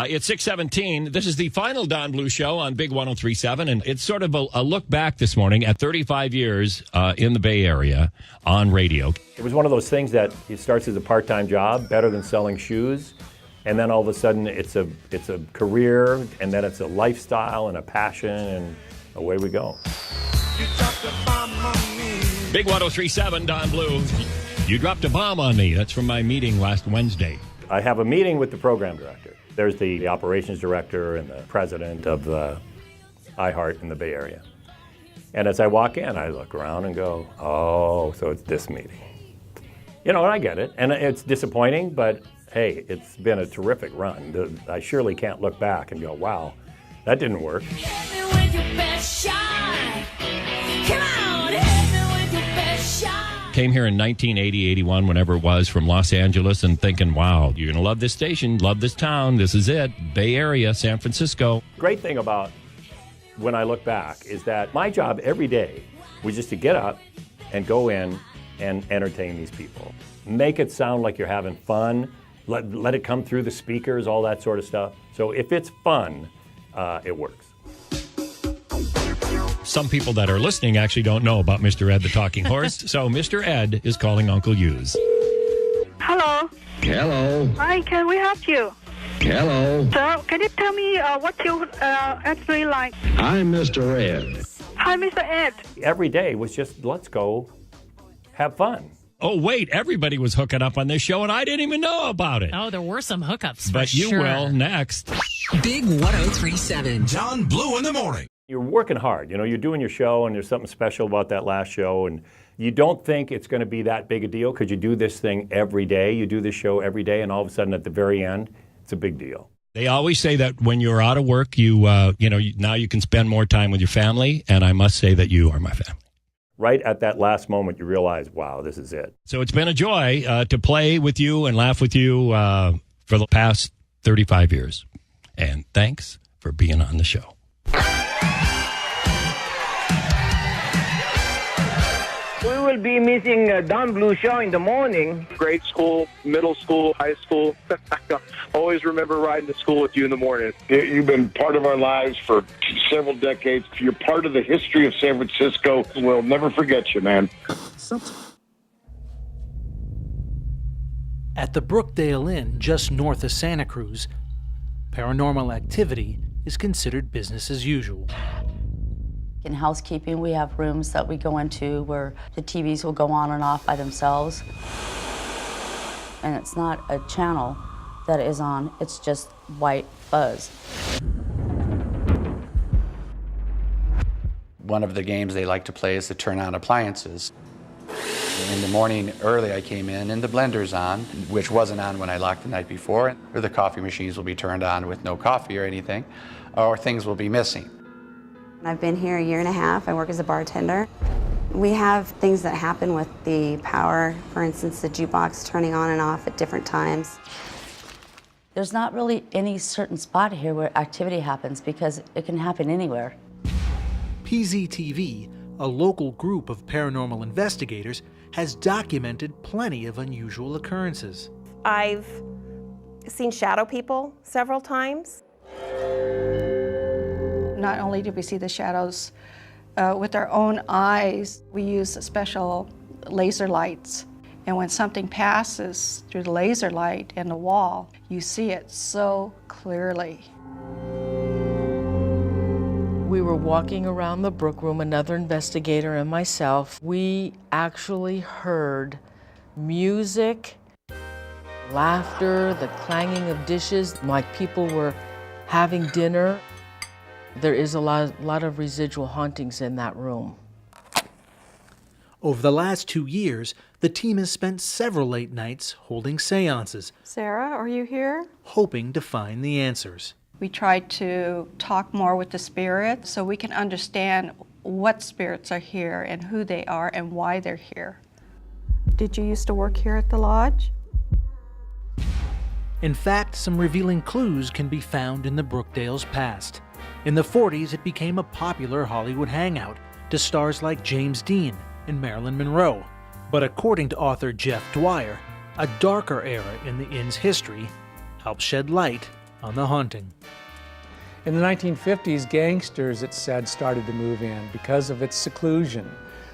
It's 6:17. This is the final Don Bluth Show on Big 103.7, and it's sort of a look back this morning at 35 years in the Bay Area on radio. It was one of those things that it starts as a part-time job, better than selling shoes, and then all of a sudden it's a career, and then it's a lifestyle and a passion, and away we go. Big 103.7, Don Bluth. You dropped a bomb on me. That's from my meeting last Wednesday. I have a meeting with the program director. There's the operations director and the president of iHeart in the Bay Area. And as I walk in, I look around and go, oh, so it's this meeting. You know, and I get it. And it's disappointing, but hey, it's been a terrific run. I surely can't look back and go, wow, that didn't work. Came here in 1980, 81, whenever it was, from Los Angeles, and thinking, wow, you're going to love this station, love this town, this is it, Bay Area, San Francisco. Great thing about when I look back is that my job every day was just to get up and go in and entertain these people. Make it sound like you're having fun, let it come through the speakers, all that sort of stuff. So if it's fun, it works. Some people that are listening actually don't know about Mr. Ed the Talking Horse, so Mr. Ed is calling Uncle Hughes. Hello. Hello. Hi, can we help you? Hello. Sir, can you tell me what you actually like? I'm Mr. Ed. Hi, Mr. Ed. Every day was just, let's go have fun. Oh, wait, everybody was hooking up on this show, and I didn't even know about it. Oh, there were some hookups, but you will next. Big 103.7. Don Bluth in the morning. You're working hard. You know, you're doing your show, and there's something special about that last show, and you don't think it's going to be that big a deal because you do this thing every day. You do this show every day, and all of a sudden at the very end, it's a big deal. They always say that when you're out of work, now you can spend more time with your family, and I must say that you are my family. Right at that last moment, you realize, wow, this is it. So it's been a joy to play with you and laugh with you for the past 35 years. And thanks for being on the show. We will be missing Don Bluth Show in the morning. Grade school, middle school, high school. I always remember riding to school with you in the morning. You've been part of our lives for several decades. You're part of the history of San Francisco. We'll never forget you, man. At the Brookdale Inn, just north of Santa Cruz, paranormal activity is considered business as usual. In housekeeping, we have rooms that we go into where the TVs will go on and off by themselves. And it's not a channel that is on, it's just white buzz. One of the games they like to play is to turn on appliances. In the morning early I came in and the blender's on, which wasn't on when I locked the night before, or the coffee machines will be turned on with no coffee or anything, or things will be missing. I've been here a year and a half. I work as a bartender. We have things that happen with the power, for instance, the jukebox turning on and off at different times. There's not really any certain spot here where activity happens because it can happen anywhere. PZTV, a local group of paranormal investigators, has documented plenty of unusual occurrences. I've seen shadow people several times. Not only did we see the shadows with our own eyes, we use special laser lights. And when something passes through the laser light in the wall, you see it so clearly. We were walking around the Brook Room, another investigator and myself. We actually heard music, laughter, the clanging of dishes, like people were having dinner. There is a lot of residual hauntings in that room. Over the last 2 years, the team has spent several late nights holding seances. Sarah, are you here? Hoping to find the answers. We try to talk more with the spirits so we can understand what spirits are here and who they are and why they're here. Did you used to work here at the lodge? In fact, some revealing clues can be found in the Brookdale's past. In the 40s, it became a popular Hollywood hangout to stars like James Dean, and Marilyn Monroe. But according to author Jeff Dwyer, a darker era in the inn's history helped shed light on the haunting. In the 1950s, gangsters, it said, started to move in because of its seclusion.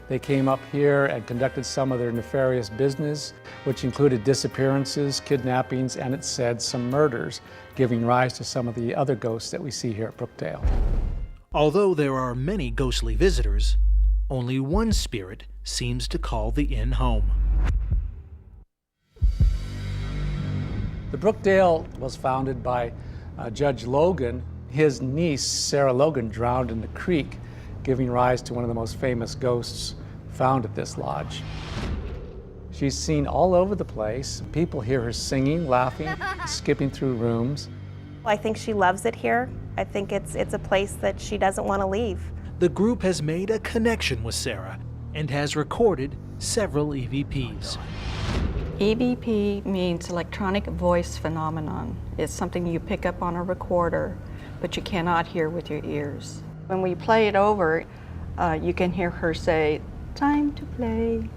They came up here and conducted some of their nefarious business, which included disappearances, kidnappings, and it said some murders, giving rise to some of the other ghosts that we see here at Brookdale. Although there are many ghostly visitors, only one spirit seems to call the inn home. The Brookdale was founded by Judge Logan. His niece, Sarah Logan, drowned in the creek, giving rise to one of the most famous ghosts found at this lodge. She's seen all over the place. People hear her singing, laughing, skipping through rooms. I think she loves it here. I think it's a place that she doesn't want to leave. The group has made a connection with Sarah and has recorded several EVPs. EVP means electronic voice phenomenon. It's something you pick up on a recorder, but you cannot hear with your ears. When we play it over, you can hear her say, "Time to play."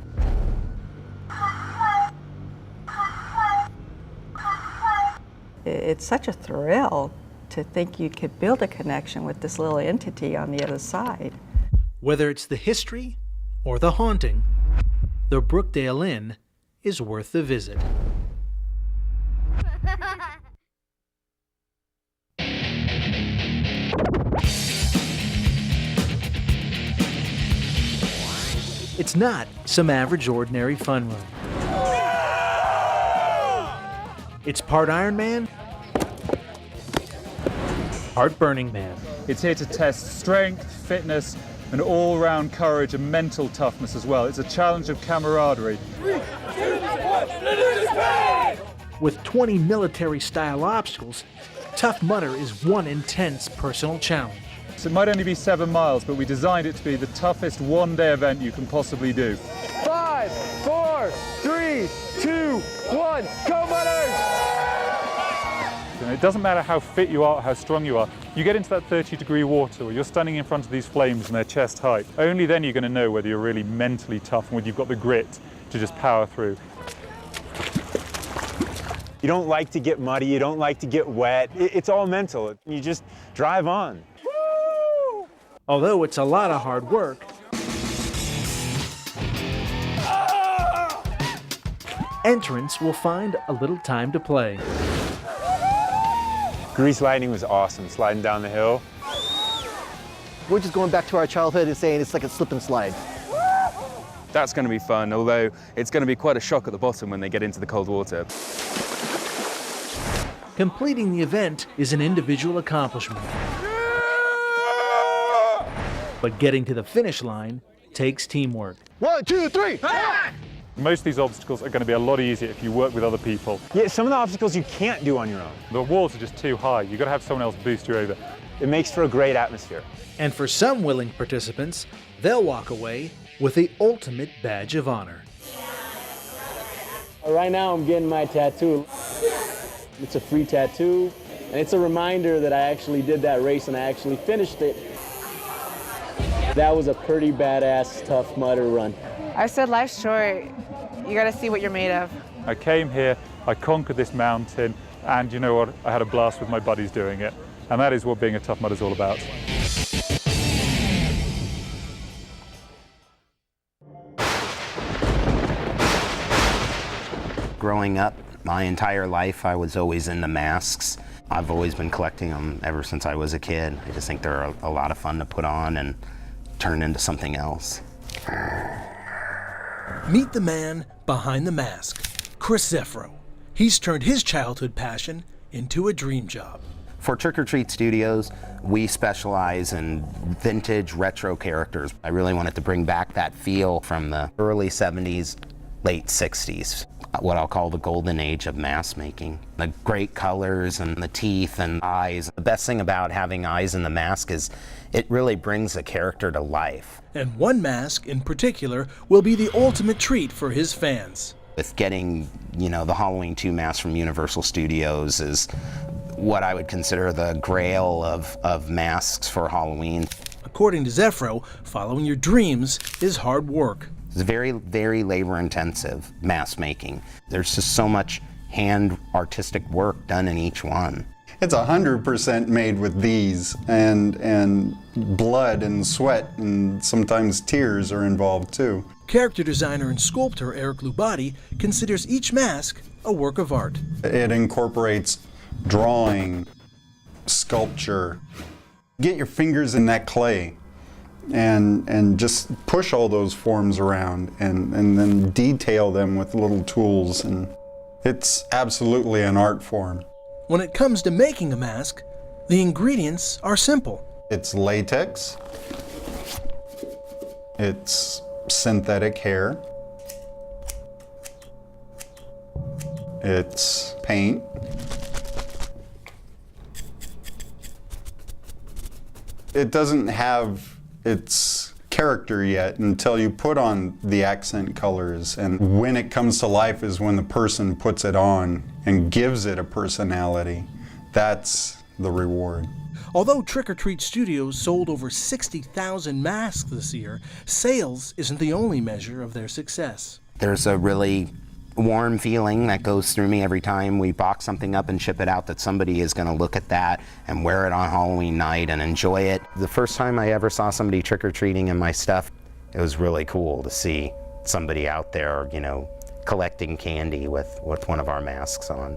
It's such a thrill to think you could build a connection with this little entity on the other side. Whether it's the history or the haunting, the Brookdale Inn is worth the visit. It's not some average, ordinary fun run. It's part Iron Man, part Burning Man. It's here to test strength, fitness, and all-round courage and mental toughness as well. It's a challenge of camaraderie. With 20 military-style obstacles, Tough Mudder is one intense personal challenge. So it might only be 7 miles, but we designed it to be the toughest one-day event you can possibly do. 5, 4, 3, 2, 1, go Mudders! And it doesn't matter how fit you are, how strong you are. You get into that 30-degree water or you're standing in front of these flames and they're chest height. Only then you're going to know whether you're really mentally tough and whether you've got the grit to just power through. You don't like to get muddy, you don't like to get wet. It's all mental. You just drive on. Woo! Although it's a lot of hard work, entrants will find a little time to play. Grease Lightning was awesome, sliding down the hill. We're just going back to our childhood and saying it's like a slip and slide. That's going to be fun, although it's going to be quite a shock at the bottom when they get into the cold water. Completing the event is an individual accomplishment. But getting to the finish line takes teamwork. 1, 2, 3! Most of these obstacles are going to be a lot easier if you work with other people. Yeah, some of the obstacles you can't do on your own. The walls are just too high. You've got to have someone else boost you over. It makes for a great atmosphere. And for some willing participants, they'll walk away with the ultimate badge of honor. Right now I'm getting my tattoo. It's a free tattoo, and it's a reminder that I actually did that race and I actually finished it. That was a pretty badass Tough Mudder run. I said life's short. You gotta see what you're made of. I came here, I conquered this mountain, and you know what? I had a blast with my buddies doing it. And that is what being a Tough Mudder is all about. Growing up, my entire life, I was always into masks. I've always been collecting them ever since I was a kid. I just think they're a lot of fun to put on and turn into something else. Meet the man behind the mask, Chris Zeffro. He's turned his childhood passion into a dream job. For Trick or Treat Studios, we specialize in vintage retro characters. I really wanted to bring back that feel from the early 70s, late 60s. What I'll call the golden age of mask making. The great colors and the teeth and eyes. The best thing about having eyes in the mask is it really brings a character to life. And one mask in particular will be the ultimate treat for his fans. With getting, the Halloween 2 mask from Universal Studios is what I would consider the grail of masks for Halloween. According to Zephyro, following your dreams is hard work. It's very, very labor-intensive mask making. There's just so much hand artistic work done in each one. It's 100% made with these, and blood and sweat and sometimes tears are involved too. Character designer and sculptor Eric Lubati considers each mask a work of art. It incorporates drawing, sculpture. Get your fingers in that clay and just push all those forms around and then detail them with little tools, and it's absolutely an art form. When it comes to making a mask, the ingredients are simple. It's latex, it's synthetic hair, it's paint, it doesn't have its character yet until you put on the accent colors, and when it comes to life is when the person puts it on and gives it a personality. That's the reward. Although Trick or Treat Studios sold over 60,000 masks this year, sales isn't the only measure of their success. There's a really warm feeling that goes through me every time we box something up and ship it out, that somebody is going to look at that and wear it on Halloween night and enjoy it. The first time I ever saw somebody trick-or-treating in my stuff, it was really cool to see somebody out there, you know, collecting candy with one of our masks on.